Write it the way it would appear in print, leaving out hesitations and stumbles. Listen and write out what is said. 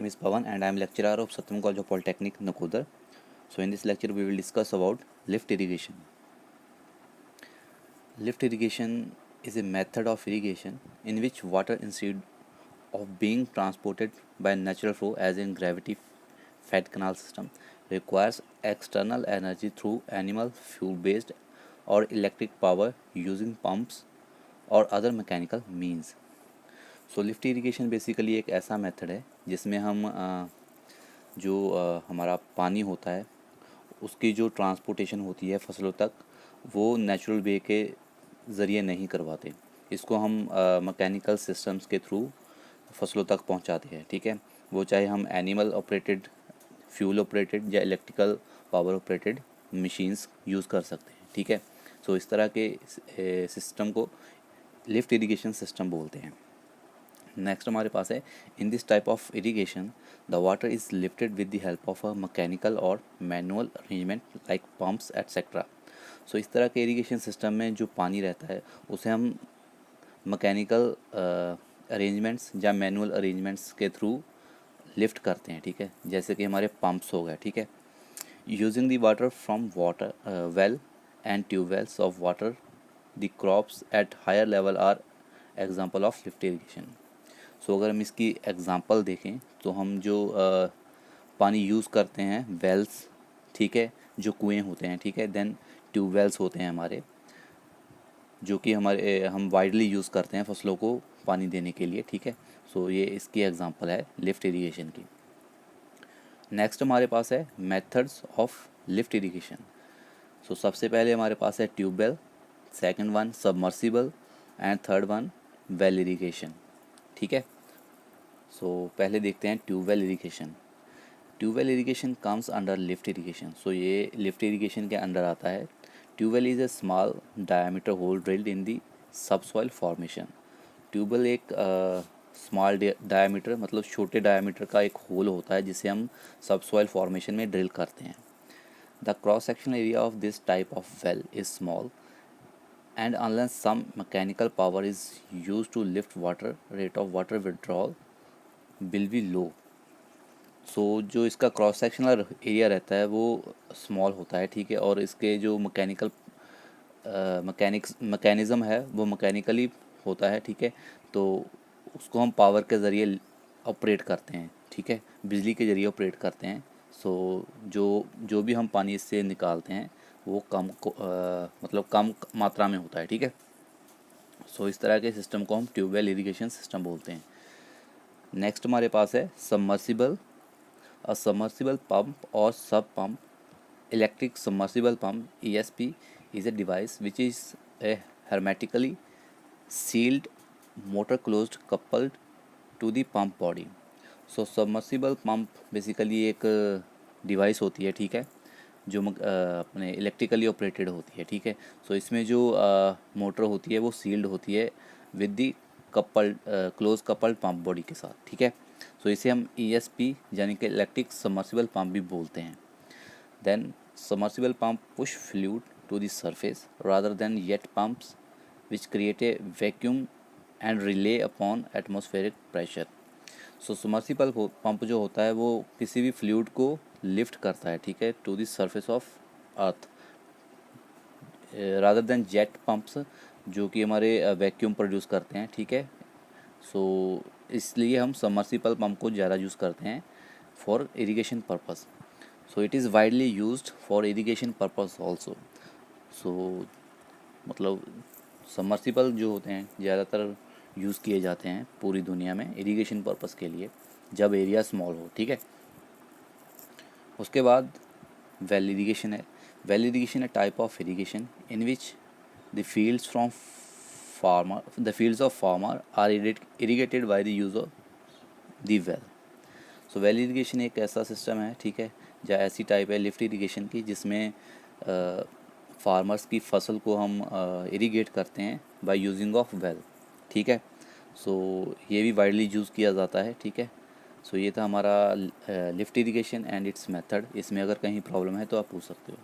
name is Pawan and I am lecturer of Satyam College of Polytechnic, Nakodar. So in this lecture we will discuss about lift irrigation. Lift irrigation is a method of irrigation in which water, instead of being transported by natural flow as in gravity fed canal system, requires external energy through animal fuel based or electric power using pumps और other mechanical means. सो lift irrigation basically एक ऐसा method है जिसमें हम जो हमारा पानी होता है उसकी जो ट्रांसपोर्टेशन होती है फसलों तक वो नेचुरल वे के ज़रिए नहीं करवाते. इसको हम मैकेनिकल सिस्टम्स के थ्रू फसलों तक पहुंचाते हैं. ठीक है, वो चाहे हम एनिमल ऑपरेटेड, फ्यूल ऑपरेटेड या electrical power operated machines use कर सकते हैं. ठीक है, सो इस तरह के सिस्टम को लिफ्ट इरिगेशन सिस्टम बोलते हैं. नेक्स्ट हमारे पास है, in this type of irrigation the water is lifted with the help of a mechanical or manual arrangement like pumps etcetera. So इस तरह के इरिगेशन सिस्टम में जो पानी रहता है उसे हम मैकेनिकल अरेंजमेंट्स या मैनुअल अरेंजमेंट्स के थ्रू लिफ्ट करते हैं. ठीक है, जैसे कि हमारे पंप्स हो गए. ठीक है, using the water from water well and tubewells of water the crops at higher level are example of lift irrigation. So अगर हम इसकी एग्ज़ाम्पल देखें तो हम जो पानी यूज़ करते हैं वेल्स, ठीक है, जो कुएं होते हैं, ठीक है, देन ट्यूबवेल्स होते हैं हमारे, जो कि हम वाइडली यूज़ करते हैं फसलों को पानी देने के लिए. ठीक है, सो ये इसकी एग्ज़ाम्पल है लिफ्ट इरिगेशन की. नेक्स्ट हमारे पास है methods of lift irrigation. So सबसे पहले हमारे पास है tubewell, second one submersible and third one well irrigation. ठीक है, सो पहले देखते हैं tubewell irrigation. Tubewell irrigation comes under lift irrigation. So ये लिफ्ट इरिगेशन के अंडर आता है. Tubewell is a small diameter hole drilled in the subsoil formation. Tubewell एक स्मॉल डायमीटर मतलब छोटे डायमीटर का एक होल होता है जिसे हम सबसॉइल फॉर्मेशन में ड्रिल करते हैं. The cross sectional area of this type of well is small and unless some mechanical power is used to lift water, rate of water withdrawal will be low. सो जो इसका cross sectional area रहता है वो small होता है. ठीक है, और इसके जो मैकेनिज़्म है वो मैकेनिकली होता है. ठीक है, तो उसको हम पावर के ज़रिए ऑपरेट करते हैं. ठीक है, बिजली के ज़रिए ऑपरेट करते हैं. सो जो भी हम पानी इससे निकालते हैं वो मतलब कम मात्रा में होता है. ठीक है, सो इस तरह के सिस्टम को हम ट्यूबवेल इरिगेशन सिस्टम बोलते हैं. नेक्स्ट हमारे पास है सबमर्सिबल. अ सबमर्सिबल पंप और सब pump electric submersible pump ESP is a device which is a hermetically sealed motor closed coupled to the pump body. So submersible pump basically एक device होती है. ठीक है, जो अपने इलेक्ट्रिकली ऑपरेटेड होती है. ठीक है, सो इसमें जो मोटर होती है वो सील्ड होती है with the coupled close coupled pump body के साथ. ठीक है, सो इसे हम ESP यानी कि इलेक्ट्रिक सबमर्सिबल पंप भी बोलते हैं. Then submersible pump push fluid to the surface rather than jet pumps which create a vacuum and rely upon atmospheric pressure. So submersible pump जो होता है वो किसी भी फ्लूइड को लिफ्ट करता है. ठीक है, to the surface of earth rather than jet pumps जो कि हमारे वैक्यूम प्रोड्यूस करते हैं. ठीक है, सो इसलिए हम सबमर्सिबल पंप को ज़्यादा यूज़ करते हैं for irrigation purpose. So it is widely used for irrigation purpose also. So मतलब सबमर्सिबल जो होते हैं ज़्यादातर यूज़ किए जाते हैं पूरी दुनिया में इरिगेशन पर्पस के लिए जब एरिया स्मॉल हो. ठीक है, उसके बाद वेल इरिगेशन है. वेल इरिगेशन है type of irrigation in which the fields of farmer are irrigated by the use of the well. So well irrigation एक ऐसा सिस्टम है. ठीक है, या ऐसी टाइप है लिफ्ट इरिगेशन की जिसमें फार्मर्स की फसल को हम इरिगेट करते हैं बाय यूजिंग ऑफ वेल. ठीक है, सो ये भी वाइडली यूज़ किया जाता है. ठीक है, सो ये था हमारा lift irrigation and it's method. इसमें अगर कहीं प्रॉब्लम है तो आप पूछ सकते हो.